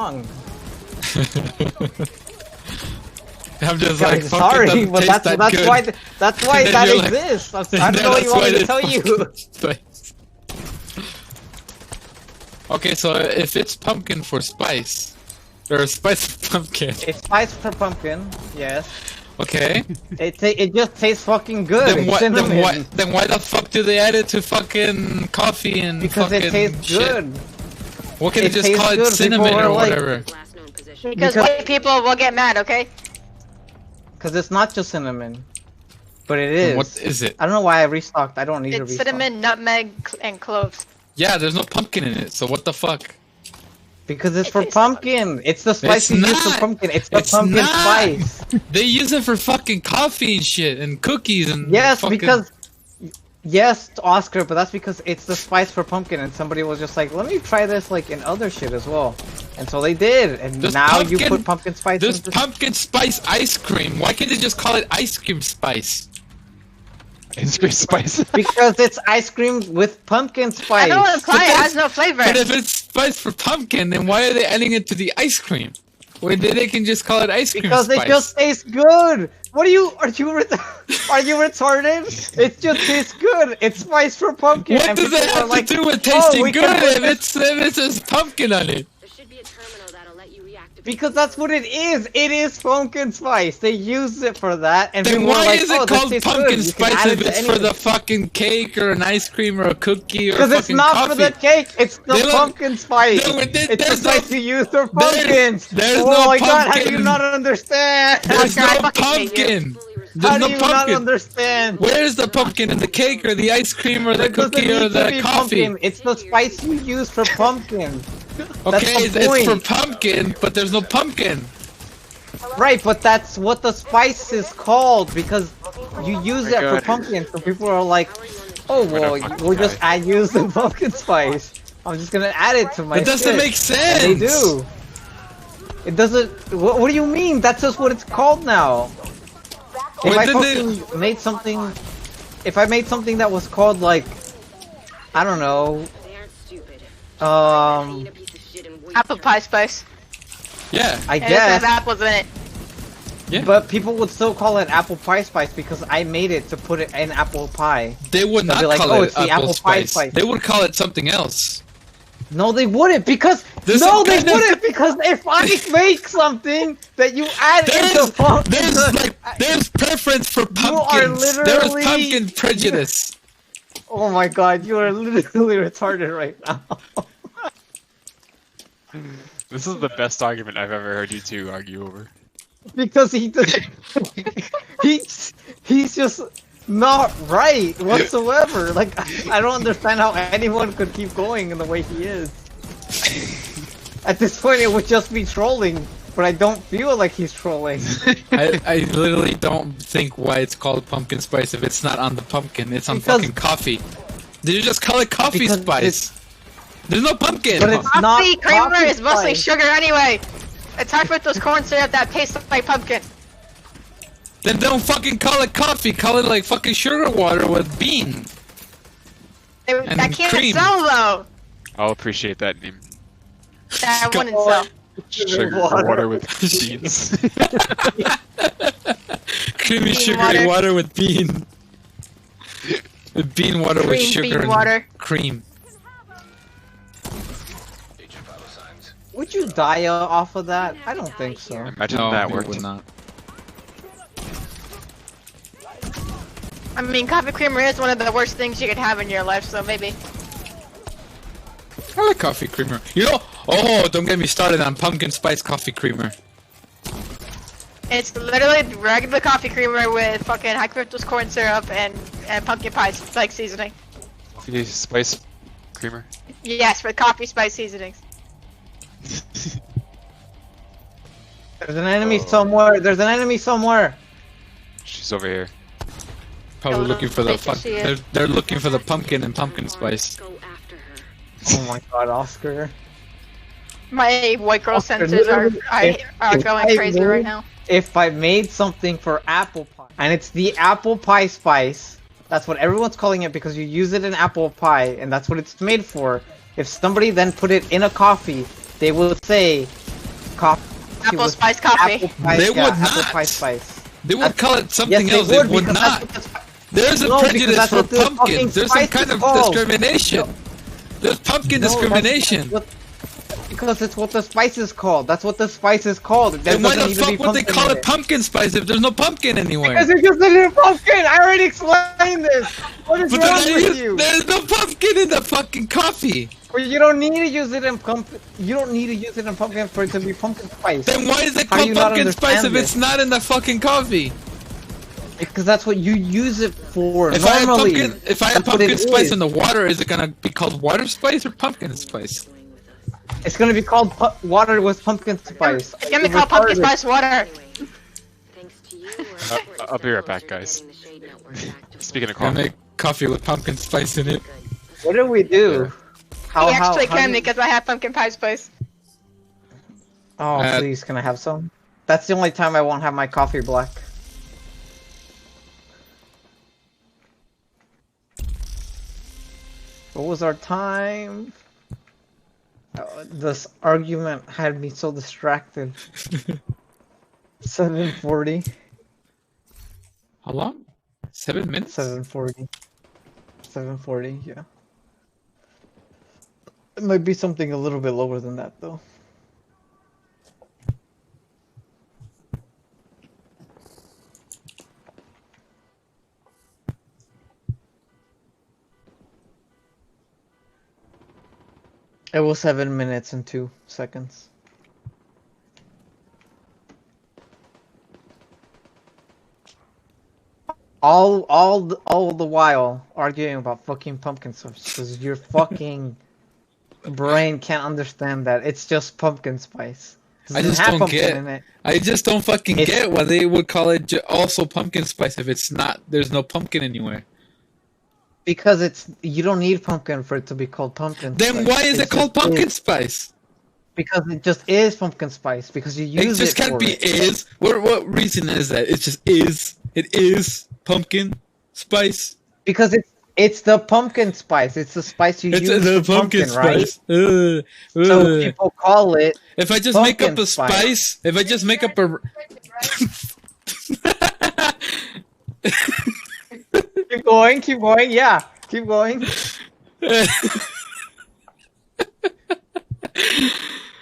wrong. I'm just Guys, like, sorry, but that's good. why that you're like- exists. I don't know what you want me to tell you. Spice. Okay, so if it's pumpkin for spice, or spice for pumpkin, It's spice for pumpkin, yes. okay. It just tastes fucking good. Then It's what? cinnamon. Then why the fuck do they add it to fucking coffee and Because fucking it tastes shit? good. What can It they just tastes call it good. cinnamon People or are like- whatever? Because white people will get mad, okay? Because it's not just cinnamon. But it Then is. what is it? I don't know why I restocked. I don't need to It's restock. cinnamon, nutmeg, and cloves. Yeah, there's no pumpkin in it, so what the fuck? Because it's It for tastes pumpkin. It's the spice you use not. for pumpkin. It's the It's pumpkin not. spice. They use it for fucking coffee and shit and cookies and Yes, fucking... because yes, Oscar, but that's because it's the spice for pumpkin, and somebody was just like, let me try this like in other shit as well, and so they did, and There's now you pumpkin- put pumpkin spice. There's into- pumpkin spice ice cream. Why can't they just call it ice cream spice? Ice cream spice. because it's ice cream with pumpkin I spice. don't want to imply it that's- has no flavor. But if it's spice for pumpkin, then why are they adding it to the ice cream? Where they can just call it ice cream Because spice. it just tastes good. What are you retarded? It just tastes good. It's spice for pumpkin. What and does people that are have like, to do with "Oh, tasting we good can put if it says pumpkin on it? There should be a terminal that'll let you reactivate. Because that's what it is. It is pumpkin spice. They use it for that, and Then people are why like, is "Oh, it this called tastes pumpkin good. You can spice add if it to it's for anything." the fucking cake or an ice cream or a cookie or Because fucking it's not coffee? for the cake. It's the They look- pumpkin spice. No, It's the there's no- spice you use for pumpkins. there's oh no my god, how do you pumpkin. not understand? There's Oscar, I no fucking hate you. pumpkin. How There's do no you not pumpkin. understand? Where's the pumpkin in the cake or the ice cream or the It doesn't cookie need or to the be coffee? pumpkin. It's the spice you use for pumpkin. Okay, the it's for point. pumpkin, but there's no pumpkin. Right, but that's what the spice is called because you use it for God. pumpkin. So people are like, "Oh well, we'll just use the pumpkin spice. I'm just gonna add it to my." It doesn't shit." make sense. And they do. It doesn't. What do you mean? That's just what it's called now. If When I did they- fucking made something, if I made something that was called like, I don't know, They aren't stupid. um, Eat a piece of shit and wait Apple for- pie spice. Yeah, I And it has guess. apples in it. yeah. But people would still call it apple pie spice because I made it to put it in apple pie. They would They'll not be like, call "Oh, it it's the apple apple pie spice. spice." They would call it something else. No, they wouldn't because There's no, some they kind of- wouldn't because if I make something that you add into pumpkin, There's preference for are pumpkins. There's literally- pumpkin prejudice. oh my god, you are literally retarded right now. This is the best argument I've ever heard you two argue over. Because he does, he's just not right whatsoever. Like I don't understand how anyone could keep going in the way he is. At this point, it would just be trolling, but I don't feel like he's trolling. I literally don't think why it's called pumpkin spice if it's not on the pumpkin. It's on Because- fucking coffee. Did you just call it coffee Because spice? There's no pumpkin. But it's not Coffee creamer coffee is mostly spice. sugar anyway. It's hard with those corn syrup that tastes like pumpkin. Then don't fucking call it coffee. Call it like fucking sugar water with bean. And That can't cream. sell though. I'll appreciate that name. That wouldn't sell. Sugar water. water with beans. Creamy Bean sugary water. water with bean. Bean water with Cream sugar bean and water. cream. Would you die off of that? I don't think so. Imagine No, that it worked. would not. I mean, coffee creamer is one of the worst things you could have in your life, so maybe. I like coffee creamer. You know, oh, don't get me started on pumpkin spice coffee creamer. It's literally regular coffee creamer with fucking high fructose corn syrup and pumpkin pie like seasoning. Coffee spice creamer. Yes, with coffee spice seasonings. There's an enemy somewhere. There's an enemy somewhere. She's over here. Probably Hello, looking for the bitch, she is. they're looking for the pumpkin and pumpkin spice. Go after her. Oh my god, Oscar. My white girl Oscar, senses are if going I crazy moved- right now. If I made something for apple pie, and it's the apple pie spice, that's what everyone's calling it because you use it in apple pie, and that's what it's made for. If somebody then put it in a coffee, they will say, coffee. Apple with spice coffee. Apple pie, They yeah, would apple not. pie spice. They would call it something Yes, else. they They would because not. that's what There's a No, because prejudice that's for what the fucking pumpkins. There's some spice kind is of called. discrimination. There's pumpkin No, discrimination. because it's what the spice is called. That's what the spice is called. There Then why doesn't the even be fuck would they pumpkin call in it pumpkin spice if there's no pumpkin anywhere? Because you're just a pumpkin! I already explained this! What is But wrong then with you? there's no pumpkin in the fucking coffee. Well, you don't need to use it in pumpkin. You don't need to use it in pumpkin for it to be pumpkin spice. Then why is it How do called you not pumpkin spice if understand it's not in the fucking coffee? Because that's what you use it for If normally. I have That's what pumpkin it spice is. in the water, is it gonna be called water spice or pumpkin spice? It's gonna be called water with pumpkin spice. It's gonna be called pumpkin Retarded. spice water. Thanks to you, we're I'll be right back, guys. bringing the Shade Network back to Speaking of I coffee, make coffee with pumpkin spice in it. What do we do? How, You actually how can do- because I have pumpkin pie spice. Oh, please, can I have some? That's the only time I won't have my coffee black. What was our time? This argument had me so distracted. 7:40. How long? 7 minutes? 7:40. 7:40. Yeah. It might be something a little bit lower than that, though. It was 7 minutes and 2 seconds. All the while arguing about fucking pumpkin spice because your fucking brain can't understand that it's just pumpkin spice. I Doesn't just have don't pumpkin get. in it. I just don't fucking It's- get why they would call it also pumpkin spice if it's not. There's no pumpkin anywhere. Because you don't need pumpkin for it to be called pumpkin. Then spice. why is it called just pumpkin is. spice? Because it just is pumpkin spice. Because you It use just can't for be it. is. What reason is that? It just is. It is pumpkin spice. Because it's the pumpkin spice. It's the spice you It's use the for pumpkin, spice. right? So people call it. If I just make up pumpkin a spice. spice, if I just make up a. Keep going. Keep going. Yeah. Keep going. Keep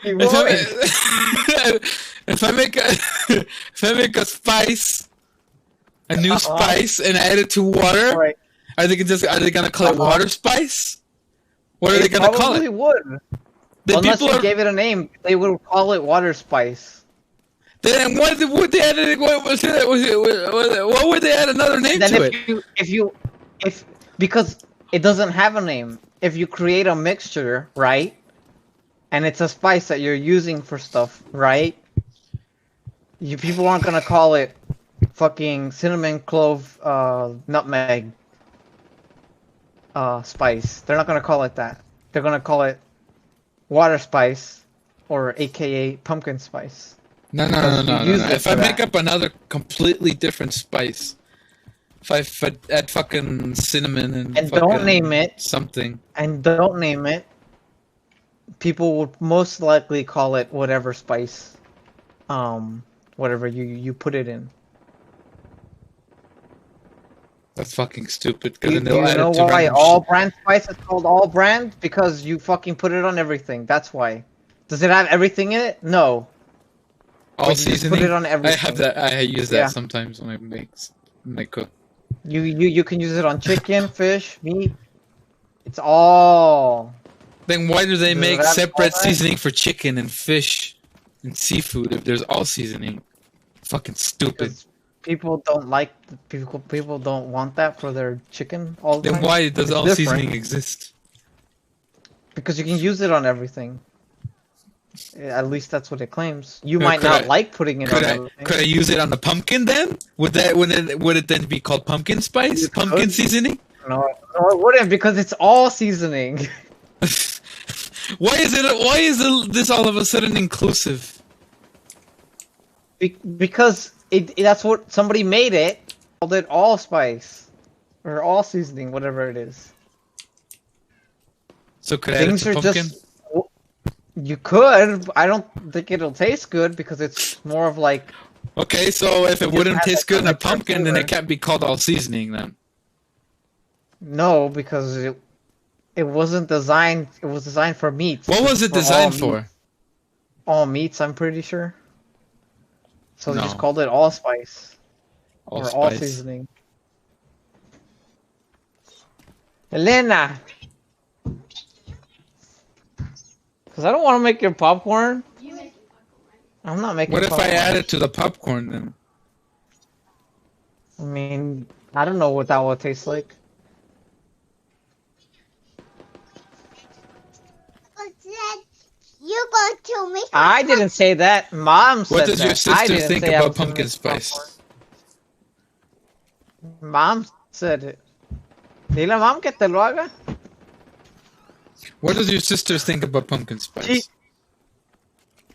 If going. if I make a spice, a new spice, and add it to water, Right. are they gonna call it water spice? What are they gonna call probably it? would. The Unless people you are. gave it a name, they would call it water spice. Then what would they add? What would they add another name Then to it? if because it doesn't have a name. If you create a mixture, right, and it's a spice that you're using for stuff, right? You people aren't gonna call it fucking cinnamon, clove, nutmeg, spice. They're not gonna call it that. They're gonna call it water spice, or AKA pumpkin spice. No. you use it If I for make that. up another completely different spice, if I add fucking cinnamon and And fucking don't name it. something. And don't name it, people would most likely call it whatever spice, whatever you put it in. That's fucking stupid. Do you Because then they'll add know it to why random all shit. brand spice is called all brand? Because you fucking put it on everything. That's why. Does it have everything in it? No. All But you just seasoning. put it on I everything. have that. I use that Yeah. sometimes when I cook. You can use it on chicken, fish, meat. It's all. Then why do they Does it make have all separate that? seasoning for chicken and fish and seafood if there's all seasoning? Fucking stupid. Because people don't like people don't want that for their chicken all the Then time. why does It's all different. seasoning exist? Because you can use it on everything. At least that's what it claims. You Yeah, might could not I- like putting it on everything. Could I use it on the pumpkin then? Would it then be called pumpkin spice? You Pumpkin could. seasoning? No, it wouldn't because it's all seasoning. Why is this all of a sudden inclusive? Because that's what somebody made it. Called it all spice. Or all seasoning, whatever it is. So could I add it Things to are pumpkin? just You could. I don't think it'll taste good because it's more of like Okay, so if it just wouldn't has taste a good in a different pumpkin, then flavor. it can't be called all seasoning then. no, because it wasn't designed. It was designed for meats. What was it For all designed meat- for? All meats, I'm pretty sure. So they just No. called it allspice or all Allspice. seasoning. Elena, because I don't want to make your popcorn. I'm not making. What if I popcorn. add it to the popcorn then? I mean, I don't know what that will taste like. You going to make I didn't say that. Mom said What does that. your I sister didn't think say I about was gonna pumpkin make spice? popcorn. Mom said it. Dile a mom que te lo haga. What does your sister think about pumpkin spice?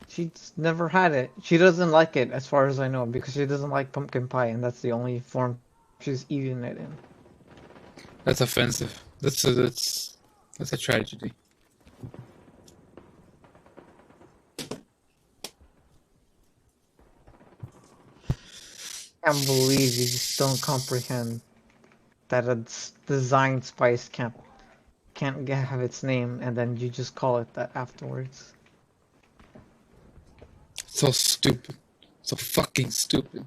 She's never had it. She doesn't like it, as far as I know, because she doesn't like pumpkin pie, and that's the only form she's eating it in. That's offensive. That's a tragedy. I can't believe you just don't comprehend that a designed spice can't have its name, and then you just call it that afterwards. So stupid. So fucking stupid.